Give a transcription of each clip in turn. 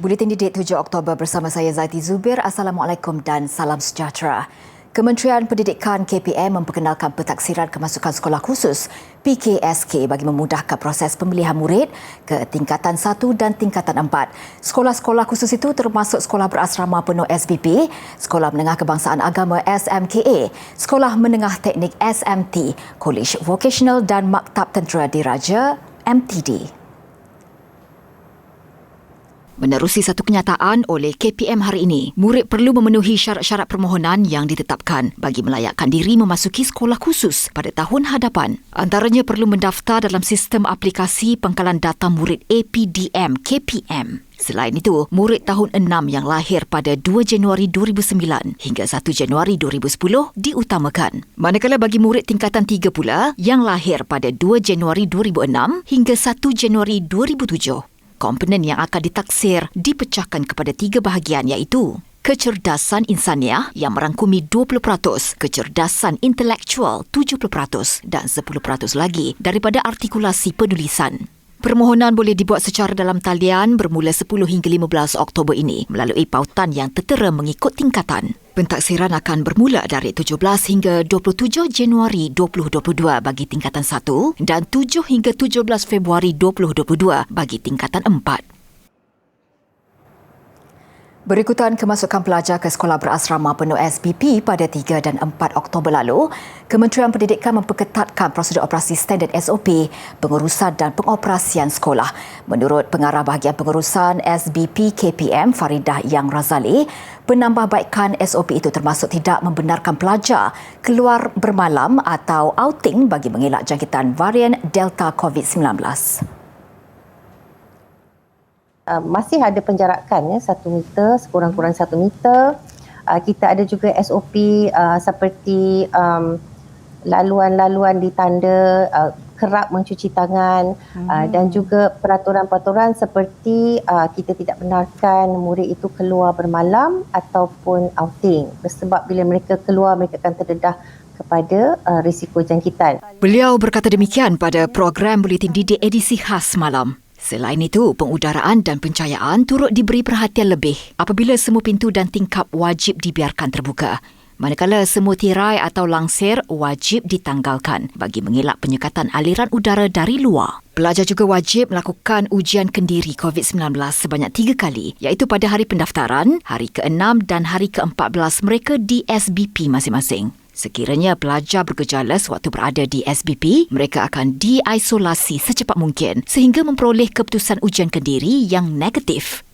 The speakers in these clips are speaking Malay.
Buletin Didik 7 Oktober bersama saya Zaiti Zubir. Assalamualaikum dan salam sejahtera. Kementerian Pendidikan KPM memperkenalkan pentaksiran kemasukan sekolah khusus PKSK bagi memudahkan proses pemilihan murid ke tingkatan 1 dan tingkatan 4. Sekolah-sekolah khusus itu termasuk Sekolah Berasrama Penuh SBP, Sekolah Menengah Kebangsaan Agama SMKA, Sekolah Menengah Teknik SMT, Kolej Vocational dan Maktab Tentera Diraja MTD. Menerusi satu kenyataan oleh KPM hari ini, murid perlu memenuhi syarat-syarat permohonan yang ditetapkan bagi melayakkan diri memasuki sekolah khusus pada tahun hadapan. Antaranya perlu mendaftar dalam sistem aplikasi pengkalan data murid APDM KPM. Selain itu, murid tahun 6 yang lahir pada 2 Januari 2009 hingga 1 Januari 2010 diutamakan. Manakala bagi murid tingkatan 3 pula yang lahir pada 2 Januari 2006 hingga 1 Januari 2007. Komponen yang akan ditaksir dipecahkan kepada 3 bahagian iaitu kecerdasan insaniah yang merangkumi 20%, kecerdasan intelektual 70% dan 10% lagi daripada artikulasi penulisan. Permohonan boleh dibuat secara dalam talian bermula 10 hingga 15 Oktober ini melalui pautan yang tertera mengikut tingkatan. Pentaksiran akan bermula dari 17 hingga 27 Januari 2022 bagi tingkatan 1 dan 7 hingga 17 Februari 2022 bagi tingkatan 4. Berikutan kemasukan pelajar ke Sekolah Berasrama Penuh SBP pada 3 dan 4 Oktober lalu, Kementerian Pendidikan memperketatkan prosedur operasi standard SOP, pengurusan dan pengoperasian sekolah. Menurut Pengarah Bahagian Pengurusan SBP KPM Faridah Yang Razali, penambahbaikan SOP itu termasuk tidak membenarkan pelajar keluar bermalam atau outing bagi mengelak jangkitan varian Delta COVID-19. Masih ada penjarakan 1 meter, sekurang-kurang 1 meter. Kita ada juga SOP seperti laluan-laluan di tanda, kerap mencuci tangan dan juga peraturan-peraturan seperti kita tidak benarkan murid itu keluar bermalam ataupun outing. Sebab bila mereka keluar, mereka akan terdedah kepada risiko jangkitan. Beliau berkata demikian pada program Buletin Didik edisi khas malam. Selain itu, pengudaraan dan pencahayaan turut diberi perhatian lebih apabila semua pintu dan tingkap wajib dibiarkan terbuka. Manakala semua tirai atau langsir wajib ditanggalkan bagi mengelak penyekatan aliran udara dari luar. Pelajar juga wajib melakukan ujian kendiri COVID-19 sebanyak 3 kali, iaitu pada hari pendaftaran, hari ke-6 dan hari ke-14 mereka di SBP masing-masing. Sekiranya pelajar bergejala sewaktu berada di SBP, mereka akan diisolasi secepat mungkin sehingga memperoleh keputusan ujian kendiri yang negatif.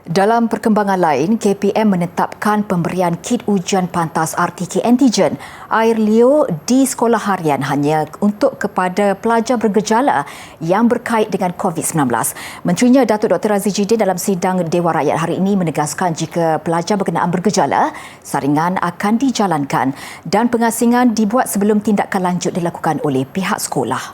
Dalam perkembangan lain, KPM menetapkan pemberian kit ujian pantas RTK antigen air liur di sekolah harian hanya untuk kepada pelajar bergejala yang berkait dengan COVID-19. Menterinya Datuk Dr. Razi Jidin dalam sidang Dewan Rakyat hari ini menegaskan jika pelajar berkenaan bergejala, saringan akan dijalankan dan pengasingan dibuat sebelum tindakan lanjut dilakukan oleh pihak sekolah.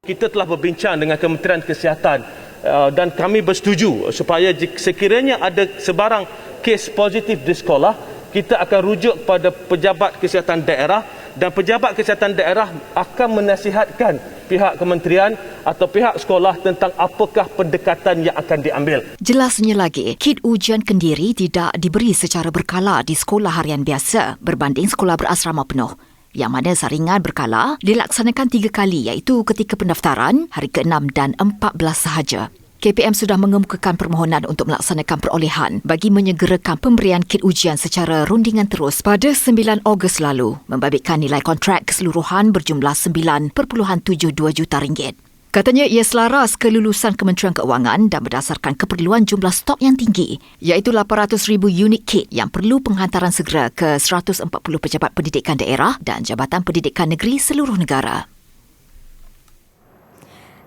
Kita telah berbincang dengan Kementerian Kesihatan dan kami bersetuju supaya sekiranya ada sebarang kes positif di sekolah, kita akan rujuk pada pejabat kesihatan daerah dan pejabat kesihatan daerah akan menasihatkan pihak kementerian atau pihak sekolah tentang apakah pendekatan yang akan diambil. Jelasnya lagi, kit ujian kendiri tidak diberi secara berkala di sekolah harian biasa berbanding sekolah berasrama penuh, yang mana saringan berkala dilaksanakan 3 kali iaitu ketika pendaftaran, hari ke-6 dan 14 sahaja. KPM sudah mengemukakan permohonan untuk melaksanakan perolehan bagi menyegerakan pemberian kit ujian secara rundingan terus pada 9 Ogos lalu, membabitkan nilai kontrak keseluruhan berjumlah 9.72 juta ringgit. Katanya ia selaras kelulusan Kementerian Keuangan dan berdasarkan keperluan jumlah stok yang tinggi, iaitu 800,000 unit kit yang perlu penghantaran segera ke 140 pejabat pendidikan daerah dan Jabatan Pendidikan Negeri seluruh negara.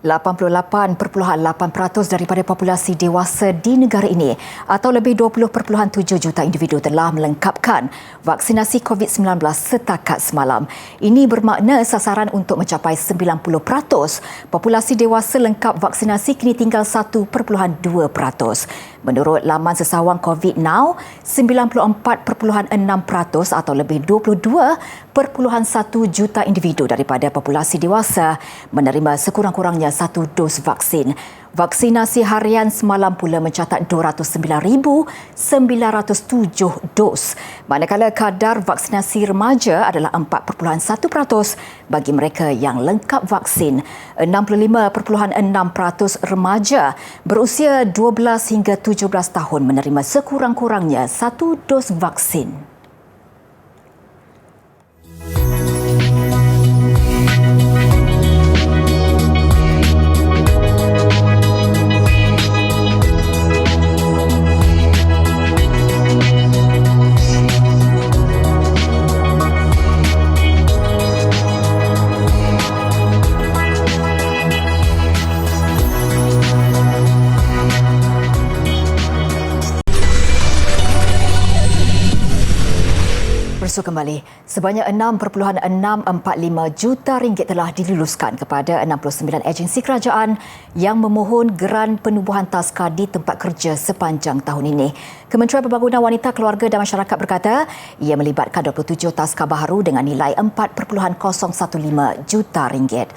88.8% daripada populasi dewasa di negara ini atau lebih 20.7 juta individu telah melengkapkan vaksinasi COVID-19 setakat semalam. Ini bermakna sasaran untuk mencapai 90% populasi dewasa lengkap vaksinasi kini tinggal 1.2%. Menurut laman sesawang COVID Now, 94.6% atau lebih 22.1 juta individu daripada populasi dewasa menerima sekurang-kurangnya 1 dos vaksin. Vaksinasi harian semalam pula mencatat 209,907 dos. Manakala kadar vaksinasi remaja adalah 4.1% bagi mereka yang lengkap vaksin. 65.6% remaja berusia 12 hingga 17 tahun menerima sekurang-kurangnya 1 dos vaksin. Kembali, sebanyak 6.645 juta ringgit telah diluluskan kepada 69 agensi kerajaan yang memohon geran penubuhan taska di tempat kerja sepanjang tahun ini. Kementerian Pembangunan Wanita, Keluarga dan Masyarakat berkata ia melibatkan 27 taska baharu dengan nilai 4.015 juta ringgit.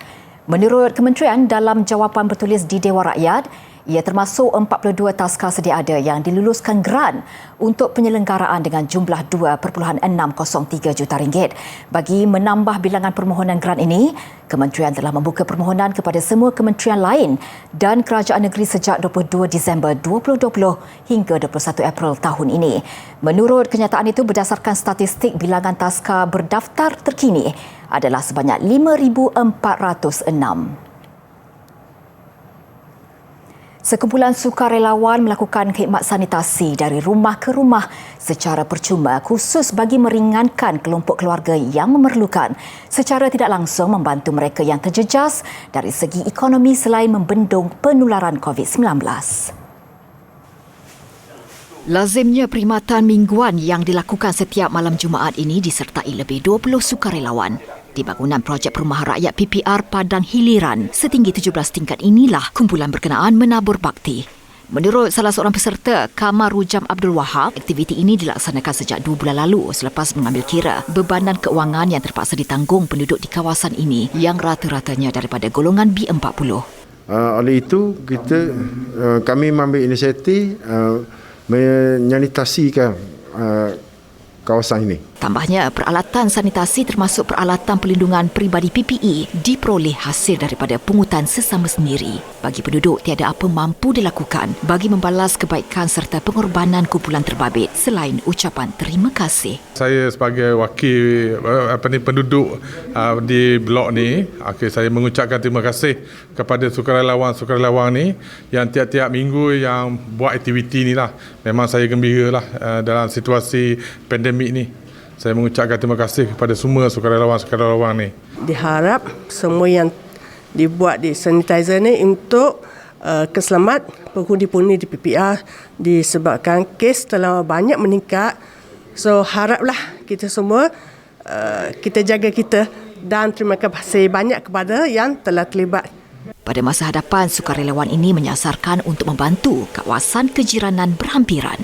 Menurut kementerian, dalam jawapan bertulis di Dewan Rakyat, ia termasuk 42 taska sedia ada yang diluluskan geran untuk penyelenggaraan dengan jumlah 2.603 juta ringgit. Bagi menambah bilangan permohonan geran ini, kementerian telah membuka permohonan kepada semua kementerian lain dan kerajaan negeri sejak 22 Disember 2020 hingga 21 April tahun ini. Menurut kenyataan itu, berdasarkan statistik bilangan taska berdaftar terkini adalah sebanyak 5,406. Sekumpulan sukarelawan melakukan khidmat sanitasi dari rumah ke rumah secara percuma khusus bagi meringankan kelompok keluarga yang memerlukan, secara tidak langsung membantu mereka yang terjejas dari segi ekonomi selain membendung penularan COVID-19. Lazimnya perkhidmatan mingguan yang dilakukan setiap malam Jumaat ini disertai lebih 20 sukarelawan. Di bangunan projek perumahan rakyat PPR Padang Hiliran setinggi 17 tingkat inilah kumpulan berkenaan menabur bakti. Menurut salah seorang peserta, Kamar Rujam Abdul Wahab, aktiviti ini dilaksanakan sejak 2 bulan lalu selepas mengambil kira bebanan keuangan yang terpaksa ditanggung penduduk di kawasan ini yang rata-ratanya daripada golongan B40. Oleh itu, kami mengambil inisiatif menyanitasikan kawasan ini. Tambahnya, peralatan sanitasi termasuk peralatan pelindungan peribadi PPE diperoleh hasil daripada pungutan sesama sendiri. Bagi penduduk, tiada apa mampu dilakukan bagi membalas kebaikan serta pengorbanan kumpulan terbabit selain ucapan terima kasih. Saya sebagai wakil penduduk di blok ni, saya mengucapkan terima kasih kepada sukarelawan-sukarelawan ni yang tiap-tiap minggu yang buat aktiviti ni lah. Memang saya gembira lah dalam situasi pandemik ni. Saya mengucapkan terima kasih kepada semua sukarelawan-sukarelawan ni. Diharap semua yang dibuat di sanitizer ni untuk keselamatan penghuni-penghuni di PPR disebabkan kes telah banyak meningkat. So haraplah kita semua kita jaga kita dan terima kasih banyak kepada yang telah terlibat. Pada masa hadapan, sukarelawan ini menyasarkan untuk membantu kawasan kejiranan berhampiran.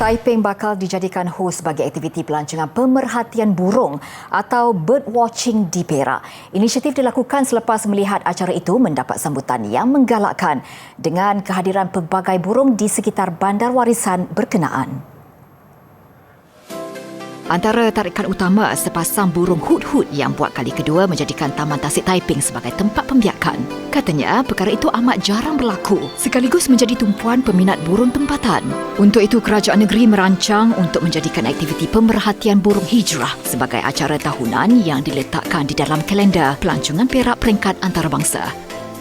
Taiping bakal dijadikan hos bagi aktiviti pelancongan pemerhatian burung atau bird watching di Perak. Inisiatif dilakukan selepas melihat acara itu mendapat sambutan yang menggalakkan dengan kehadiran pelbagai burung di sekitar bandar warisan berkenaan. Antara tarikan utama sepasang burung hut-hut yang buat kali kedua menjadikan Taman Tasik Taiping sebagai tempat pembiakan. Katanya, perkara itu amat jarang berlaku sekaligus menjadi tumpuan peminat burung tempatan. Untuk itu, kerajaan negeri merancang untuk menjadikan aktiviti pemerhatian burung hijrah sebagai acara tahunan yang diletakkan di dalam kalender pelancongan Perak peringkat antarabangsa.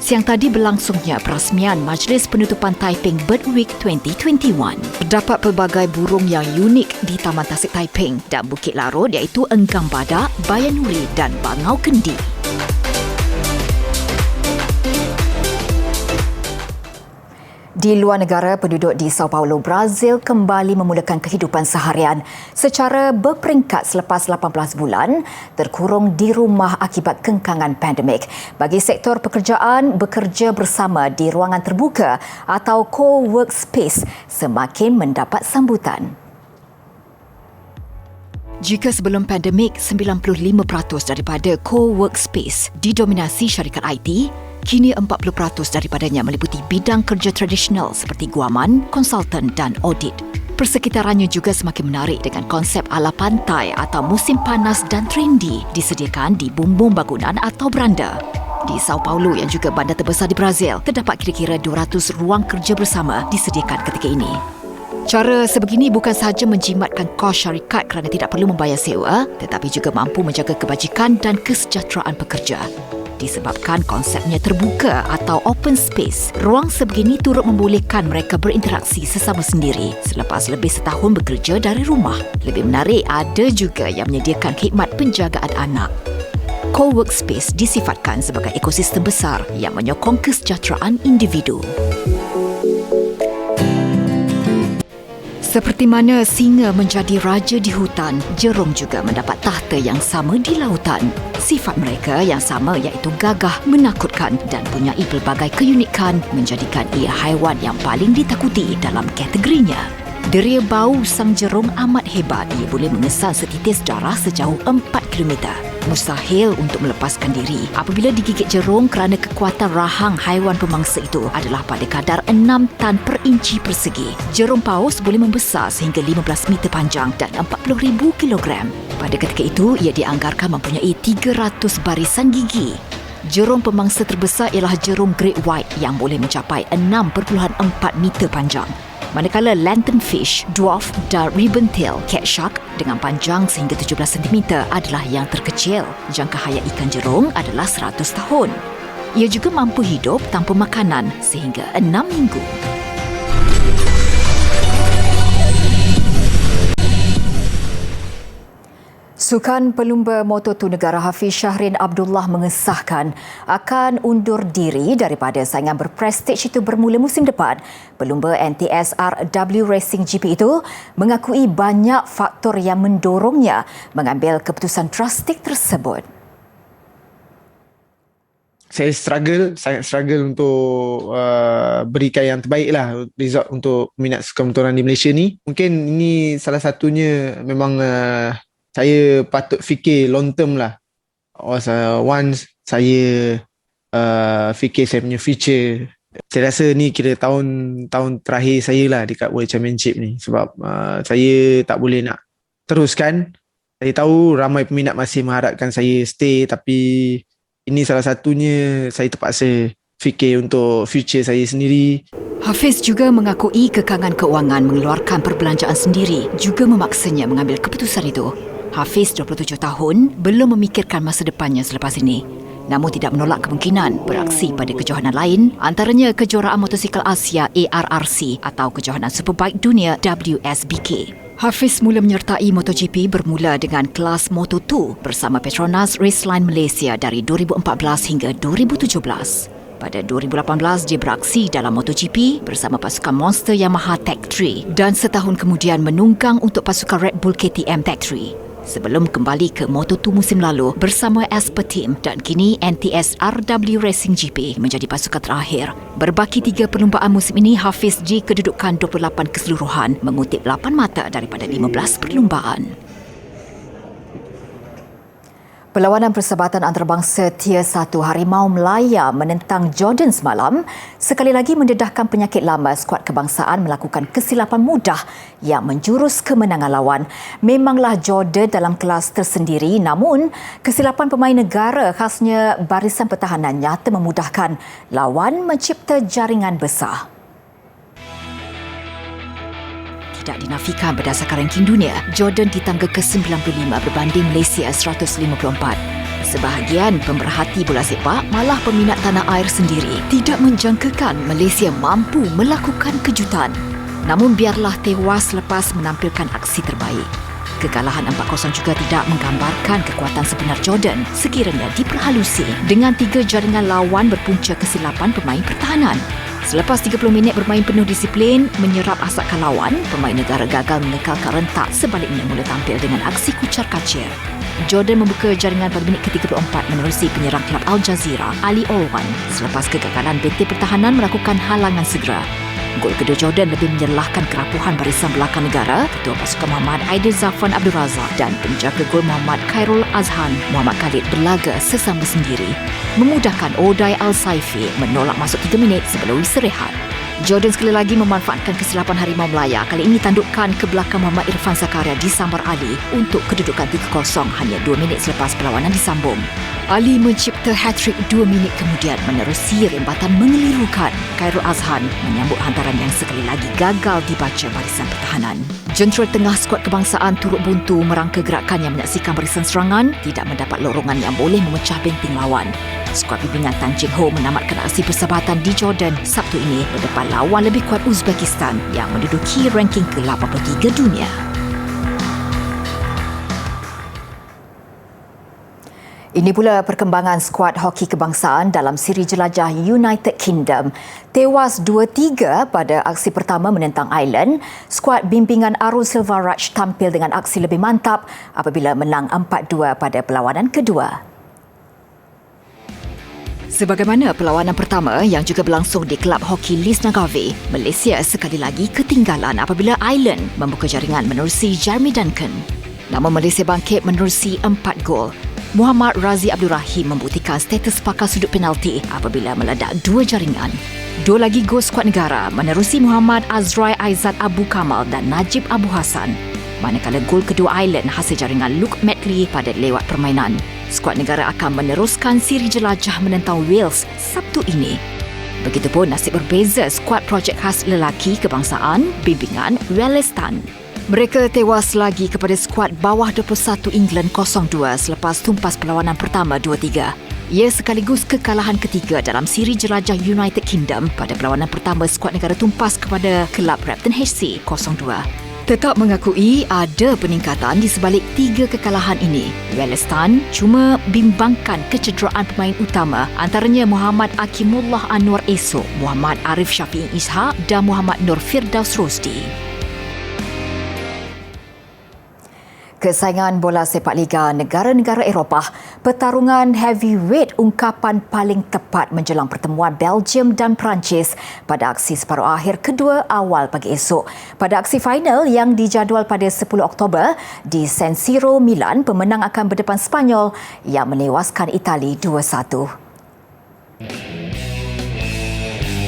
Siang tadi berlangsungnya perasmian Majlis Penutupan Taiping Bird Week 2021. Terdapat pelbagai burung yang unik di Taman Tasik Taiping dan Bukit Larut iaitu enggang badak, bayanuri dan bangau kendi. Di luar negara, penduduk di Sao Paulo, Brazil kembali memulakan kehidupan seharian secara berperingkat selepas 18 bulan terkurung di rumah akibat kengkangan pandemik. Bagi sektor pekerjaan, bekerja bersama di ruangan terbuka atau co-workspace semakin mendapat sambutan. Jika sebelum pandemik, 95% daripada co-workspace didominasi syarikat IT, kini 40% daripadanya meliputi bidang kerja tradisional seperti guaman, konsultan dan audit. Persekitarannya juga semakin menarik dengan konsep ala pantai atau musim panas dan trendi disediakan di bumbung bangunan atau beranda. Di Sao Paulo yang juga bandar terbesar di Brazil, terdapat kira-kira 200 ruang kerja bersama disediakan ketika ini. Cara sebegini bukan sahaja menjimatkan kos syarikat kerana tidak perlu membayar sewa, tetapi juga mampu menjaga kebajikan dan kesejahteraan pekerja. Disebabkan konsepnya terbuka atau open space, ruang sebegini turut membolehkan mereka berinteraksi sesama sendiri selepas lebih setahun bekerja dari rumah. Lebih menarik, ada juga yang menyediakan khidmat penjagaan anak. Co-workspace disifatkan sebagai ekosistem besar yang menyokong kesejahteraan individu. Seperti mana singa menjadi raja di hutan, jerung juga mendapat tahta yang sama di lautan. Sifat mereka yang sama iaitu gagah, menakutkan dan mempunyai pelbagai keunikan menjadikan ia haiwan yang paling ditakuti dalam kategorinya. Deria bau sang jerung amat hebat. Ia boleh mengesan setitis darah sejauh 4 km. Mustahil untuk melepaskan diri apabila digigit jerung kerana kekuatan rahang haiwan pemangsa itu adalah pada kadar 6 tan per inci persegi. Jerung paus boleh membesar sehingga 15 meter panjang dan 40,000 kilogram. Pada ketika itu, ia dianggarkan mempunyai 300 barisan gigi. Jerung pemangsa terbesar ialah jerung Great White yang boleh mencapai 6.4 meter panjang. Manakala lanternfish, dwarf dan ribbon-tail cat shark dengan panjang sehingga 17 cm adalah yang terkecil. Jangka hayat ikan jerung adalah 100 tahun. Ia juga mampu hidup tanpa makanan sehingga 6 minggu. Sukan pelumba Moto2 negara Hafiz Syahrin Abdullah mengesahkan akan undur diri daripada saingan berprestij itu bermula musim depan. Pelumba NTSR-W Racing GP itu mengakui banyak faktor yang mendorongnya mengambil keputusan drastik tersebut. Saya sangat struggle untuk berikan yang terbaik lah result untuk minat sukan motoran di Malaysia ni. Mungkin ini salah satunya memang saya patut fikir long term lah. Once saya fikir saya punya future, saya rasa ni kira tahun terakhir saya lah dekat World Championship ni. Sebab saya tak boleh nak teruskan. Saya tahu ramai peminat masih mengharapkan saya stay, tapi ini salah satunya saya terpaksa fikir untuk future saya sendiri. Hafiz juga mengakui kekangan keuangan mengeluarkan perbelanjaan sendiri juga memaksanya mengambil keputusan itu. Hafiz, 27 tahun, belum memikirkan masa depannya selepas ini. Namun tidak menolak kemungkinan beraksi pada kejohanan lain, antaranya kejuaraan motosikal Asia ARRC atau kejohanan Superbike Dunia WSBK. Hafiz mula menyertai MotoGP bermula dengan kelas Moto2 bersama Petronas Raceline Malaysia dari 2014 hingga 2017. Pada 2018, dia beraksi dalam MotoGP bersama pasukan Monster Yamaha Tech3 dan setahun kemudian menunggang untuk pasukan Red Bull KTM Tech3. Sebelum kembali ke Moto2 musim lalu bersama Asper Team dan kini NTSR-W Racing GP menjadi pasukan terakhir. Berbaki 3 perlumbaan musim ini, Hafiz di kedudukan 28 keseluruhan mengutip 8 mata daripada 15 perlumbaan. Perlawanan Persahabatan Antarabangsa Tier 1 Harimau Melaya menentang Jordan semalam sekali lagi mendedahkan penyakit lama skuad kebangsaan melakukan kesilapan mudah yang menjurus kemenangan lawan. Memanglah Jordan dalam kelas tersendiri, namun kesilapan pemain negara khasnya barisan pertahanan nyata memudahkan lawan mencipta jaringan besar. Tidak dinafikan berdasarkan ranking dunia, Jordan di tangga ke-95 berbanding Malaysia 154. Sebahagian pemerhati bola sepak malah peminat tanah air sendiri tidak menjangkakan Malaysia mampu melakukan kejutan. Namun biarlah tewas selepas menampilkan aksi terbaik. Kekalahan 4-0 juga tidak menggambarkan kekuatan sebenar Jordan sekiranya diperhalusi dengan 3 jaringan lawan berpunca kesilapan pemain pertahanan. Selepas 30 minit bermain penuh disiplin, menyerap asakkan lawan, pemain negara gagal mengekalkan rentak, sebaliknya mula tampil dengan aksi kucar-kacir. Jordan membuka jaringan pada minit ke-34 menerusi penyerang kelab Al Jazeera, Ali Olwan, selepas kegagalan benteng pertahanan melakukan halangan segera. Gol kedua Jordan lebih menyerlahkan kerapuhan barisan belakang negara, ketua pasukan Muhammad Aidil Zafran Abdul Razak dan penjaga gol Muhammad Khairul Azhan Muhammad Khalid berlaga sesama sendiri, memudahkan Oday Al-Saifi menolak masuk 3 minit sebelum istirahat. Jordan sekali lagi memanfaatkan kesilapan Harimau Melaya, kali ini tandukkan ke belakang Muhammad Irfan Zakaria disambar Ali untuk kedudukan 3-0 hanya 2 minit selepas perlawanan disambung. Ali mencipta hat-trick 2 minit kemudian menerusi rembatan mengelirukan. Khairul Azhan menyambut hantaran yang sekali lagi gagal dibaca barisan pertahanan. Jentera tengah skuad kebangsaan turut buntu merangka gerakan yang menyaksikan barisan serangan tidak mendapat lorongan yang boleh memecah benteng lawan. Skuad bimbingan Tan Cheng Ho menamatkan aksi persahabatan di Jordan Sabtu ini berdepan lawan lebih kuat Uzbekistan yang menduduki ranking ke-83 dunia. Ini pula perkembangan skuad hoki kebangsaan dalam siri jelajah United Kingdom. Tewas 2-3 pada aksi pertama menentang Ireland, skuad bimbingan Arul Silva Raj tampil dengan aksi lebih mantap apabila menang 4-2 pada perlawanan kedua. Sebagaimana perlawanan pertama yang juga berlangsung di kelab hoki Leeds Nagavi, Malaysia sekali lagi ketinggalan apabila Ireland membuka jaringan menerusi Jeremy Duncan. Namun Malaysia bangkit menerusi 4 gol. Muhammad Razi Abdul Rahim membuktikan status pakar sudut penalti apabila meledak 2 jaringan. 2 lagi gol skuad negara menerusi Muhammad Azrai Aizat Abu Kamal dan Najib Abu Hassan. Manakala gol kedua Ireland hasil jaringan Luke Medley pada lewat permainan. Skuad negara akan meneruskan siri jelajah menentang Wales Sabtu ini. Begitupun nasib berbeza skuad projek khas lelaki kebangsaan bimbingan Welestan. Mereka tewas lagi kepada skuad bawah 21 England 0-2 selepas tumpas perlawanan pertama 2-3. Ia sekaligus kekalahan ketiga dalam siri jelajah United Kingdom pada perlawanan pertama skuad negara tumpas kepada kelab Repton HC 0-2. Tetap mengakui ada peningkatan di sebalik 3 kekalahan ini. Welestan cuma bimbangkan kecederaan pemain utama antaranya Muhammad Akimullah Anwar Esok, Muhammad Arif Syafi'i Ishaq dan Muhammad Nur Firdaus Rosdi. Kesayangan bola sepak liga negara-negara Eropah, pertarungan heavyweight ungkapan paling tepat menjelang pertemuan Belgium dan Perancis pada aksi separuh akhir kedua awal pagi esok. Pada aksi final yang dijadual pada 10 Oktober di San Siro, Milan, pemenang akan berdepan Spanyol yang menewaskan Itali 2-1.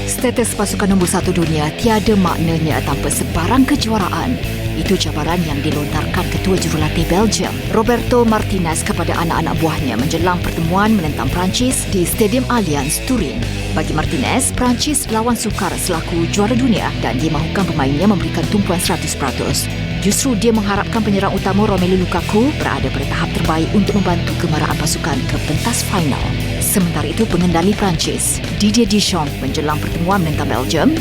Status pasukan nombor 1 dunia tiada maknanya tanpa sebarang kejuaraan. Itu cabaran yang dilontarkan Ketua Jurulatih Belgium, Roberto Martinez kepada anak-anak buahnya menjelang pertemuan menentang Perancis di Stadium Allianz, Turin. Bagi Martinez, Perancis lawan sukar selaku juara dunia dan dia mahukan pemainnya memberikan tumpuan 100%. Justru dia mengharapkan penyerang utama Romelu Lukaku berada pada tahap terbaik untuk membantu kemarahan pasukan ke pentas final. Sementara itu, pengendali Perancis, Didier Deschamps menjelang pertemuan menentang Belgium,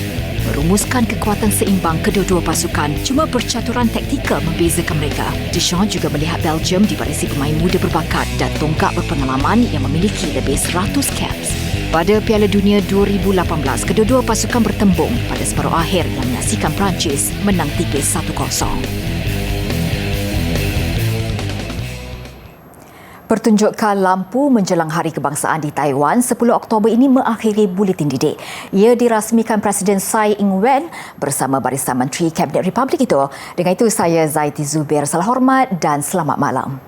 merumuskan kekuatan seimbang kedua-dua pasukan, cuma percaturan taktikal membezakan mereka. Deschamps juga melihat Belgium dibarisi pemain muda berbakat dan tonggak berpengalaman yang memiliki lebih 100 caps. Pada Piala Dunia 2018, kedua-dua pasukan bertembung pada separuh akhir yang menyaksikan Perancis menang tipis 1-0. Pertunjukan lampu menjelang Hari Kebangsaan di Taiwan 10 Oktober ini mengakhiri buletin didik. Ia dirasmikan Presiden Tsai Ing-wen bersama barisan Menteri Kabinet Republik itu. Dengan itu, saya Zaiti Zubir. Salam hormat dan selamat malam.